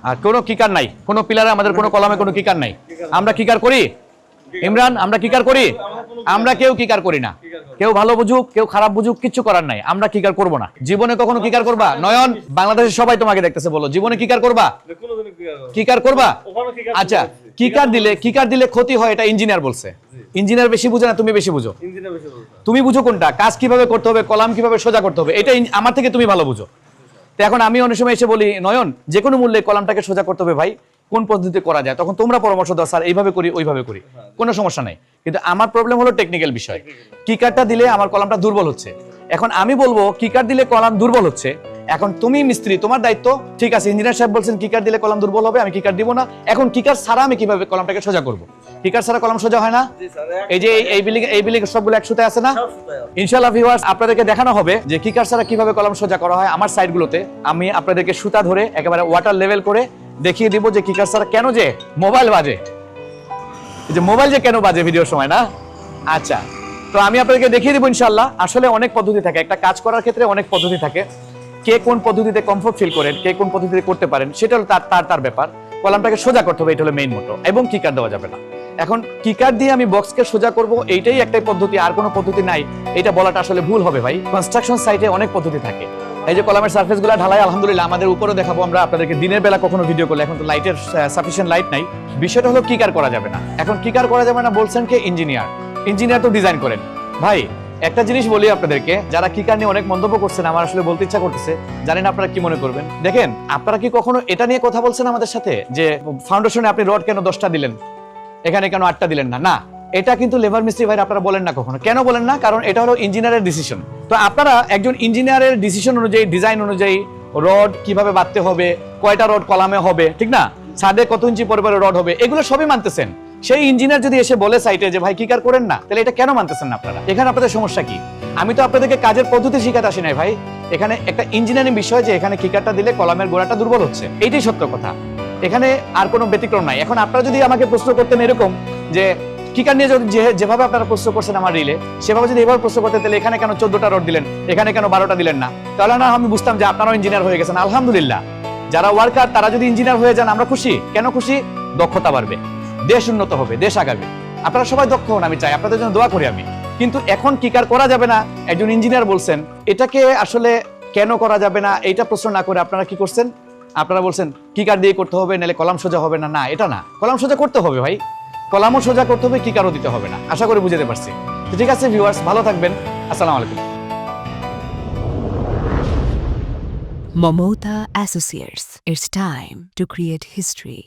আর কোনো কিকার নাই, কোনো পিলারে আমাদের কোনো কলামে কোনো কিকার নাই। আমরা কিকার করি ইমরান, আমরা কিকার করি? আমরা কেউ কিকার করি না। কেউ ভালো বুঝুক কেউ খারাপ বুঝুক কিচ্ছু করার নাই, আমরা কিকার করব না। জীবনে কখনো কিকার করবা? নয়ন, বাংলাদেশের সবাই তোমাকে দেখতেছে, বলো জীবনে কিকার করবা? কিকার করবা? আচ্ছা, কিকার দিলে ক্ষতি হয়, এটা ইঞ্জিনিয়ার বলছে। ইঞ্জিনিয়ার বেশি বুঝে না তুমি বেশি বুঝো? তুমি বুঝো কোনটা, কাজ কিভাবে করতে হবে, কলাম কিভাবে সোজা করতে হবে, এটা আমার থেকে তুমি ভালো বুঝো। তো এখন আমি অনেক সময় এসে বলি নয়ন যে কোনো মূল্যে কলামটাকে সোজা করতে হবে ভাই, কোন পদ্ধতিতে করা যায়, তখন তোমরা পরামর্শ দাও স্যার এইভাবে করি ওইভাবে করি, কোনো সমস্যা নাই। কিন্তু আমার প্রবলেম হলো টেকনিক্যাল বিষয়, কিকারটা দিলে আমার কলামটা দুর্বল হচ্ছে। এখন আমি বলবো কিকার দিলে কলাম দুর্বল হচ্ছে, এখন তুমি মিস্ত্রি, তোমার দায়িত্ব। ঠিক আছে, ইঞ্জিনিয়ার সাহেব বলছেন কিকার দিলে কলাম দুর্বল হবে, আমি কিকার দিব না। এখন কিকার ছাড়া আমি কিভাবে কলামটাকে সোজা করব? কিকার ছাড়া কলাম সোজা হয় না। এই যে এই বিলিং সবগুলো একসাথে আছে না? ইনশাআল্লাহ ভিউয়ার্স আপনাদেরকে দেখানো হবে যে কিকার ছাড়া কিভাবে কলাম সোজা করা হয়। আমার সাইডগুলোতে আমি আপনাদেরকে সুতা ধরে একেবারে ওয়াটার লেভেল করে দেখিয়ে দিব যে কিকার ছাড়া কেন যে মোবাইল বাজে, যে মোবাইল যে কেন বাজে ভিডিওর সময় না। আচ্ছা, তো আমি আপনাদেরকে দেখিয়ে দিব ইনশাআল্লাহ। আসলে অনেক পদ্ধতি থাকে, একটা কাজ করার ক্ষেত্রে অনেক পদ্ধতি থাকে। কে কোন পদ্ধতিতে কমফোর্ট ফিল করেন, কে কোন পদ্ধতিতে করতে পারেন, সেটা হলো তার ব্যাপার। কলামটাকে সোজা করতে হবে, এটা হলো মেইন মোটো, এবং কিকার দেওয়া যাবে না। এখন কিকার দিয়ে আমি বক্সকে সোজা করব, এইটাই একটাই পদ্ধতি, আর কোনো পদ্ধতি নাই, এটা বলাটা আসলে ভুল হবে ভাই। কনস্ট্রাকশন সাইটে অনেক পদ্ধতি থাকে। এই যে কলামের সারফেস গুলা ঢালাই আলহামদুলিল্লাহ আমাদের উপরে দেখাবো আমরা আপনাদেরকে দিনের বেলা কখনো ভিডিও করলে, এখন তো লাইটের সাফিসিয়েন্ট লাইট নাই। বিষয়টা হলো কিকার করা যাবে না। এখন কিকার করা যাবে না বলছেন কে? ইঞ্জিনিয়ার তো ডিজাইন করেন ভাই। একটা জিনিস বলি আপনাদেরকে, যারা কিকার নিয়ে অনেক মন্তব্য করছেন, আমার আসলে বলতে ইচ্ছা করতেছে, জানেন আপনারা কি মনে করবেন। দেখেন, আপনারা কি কখনো এটা নিয়ে কথা বলছেন আমাদের সাথে যে ফাউন্ডেশনে আপনি রড কেন 10টা দিলেন, এখানে কেন 8টা দিলেন না? না, এটা কিন্তু লেবার মিস্ত্রি ভাই আপনারা বলেন না কখনো। কেন বলেন না? কারণ এটা হলো ইঞ্জিনিয়ারের ডিসিশন। তো আপনারা একজন ইঞ্জিনিয়ারের ডিসিশন অনুযায়ী, ডিজাইন অনুযায়ী রড কিভাবে বাঁধতে হবে, কয়টা রড কলামে হবে, ঠিক না, ছাদে কত ইঞ্চি পরে রড হবে, এগুলো সবই মানতেছেন। সেই ইঞ্জিনিয়ার যদি এসে বলে সাইটে যে ভাই কিকার করেন না, তাহলে এটা কেন মানতেছেন না আপনারা? এখানে আপনাদের সমস্যা কি? আমি তো আপনাদেরকে কাজের পদ্ধতি শিখাতে আসি নাই ভাই। এখানে একটা ইঞ্জিনিয়ারিং বিষয় যে এখানে কিকারটা দিলে কলামের গোড়াটা দুর্বল হচ্ছে, এইটাই সত্য কথা। এখানে আর কোনো ব্যতিক্রম নাই। এখন আপনারা যদি আমাকে প্রশ্ন করতেন এরকম যে কিকার নিয়ে যেভাবে আপনারা প্রশ্ন করছেন আমার রিলে, সেভাবে যদি এভাবে প্রশ্ন করতে, তাহলে এখানে কেন 14টা রড দিলেন, এখানে কেন 12টা দিলেন না, তাহলে না আমি বুঝতাম যে আপনারাও ইঞ্জিনিয়ার হয়ে গেছেন। আলহামদুলিল্লাহ, যারা ওয়ার্কার তারা যদি ইঞ্জিনিয়ার হয়ে যান আমরা খুশি। কেন খুশি? দক্ষতা বাড়বে, দেশ উন্নত হবে, দেশ আগাবে। আপনারা সবাই দক্ষ হন, আমি চাই, আপনাদের জন্য দোয়া করি আমি। কিন্তু এখন কিকার করা যাবে না, একজন ইঞ্জিনিয়ার বলছেন, এটাকে আসলে কেন করা যাবে না এইটা প্রশ্ন না করে আপনারা কি করছেন? আপনারা বলছেন কিকার দিয়ে করতে হবে, নাহলে কলাম সোজা হবে না। না, এটা না, কলাম সোজা করতে হবে ভাই, কলামও সোজা করতে হবে, কিকারও দিতে হবে না। আশা করি বুঝতে পারছি। ঠিক আছে ভিউয়ার্স, ভালো থাকবেন, আসসালামু আলাইকুম। Momota Associates. It's time to create history.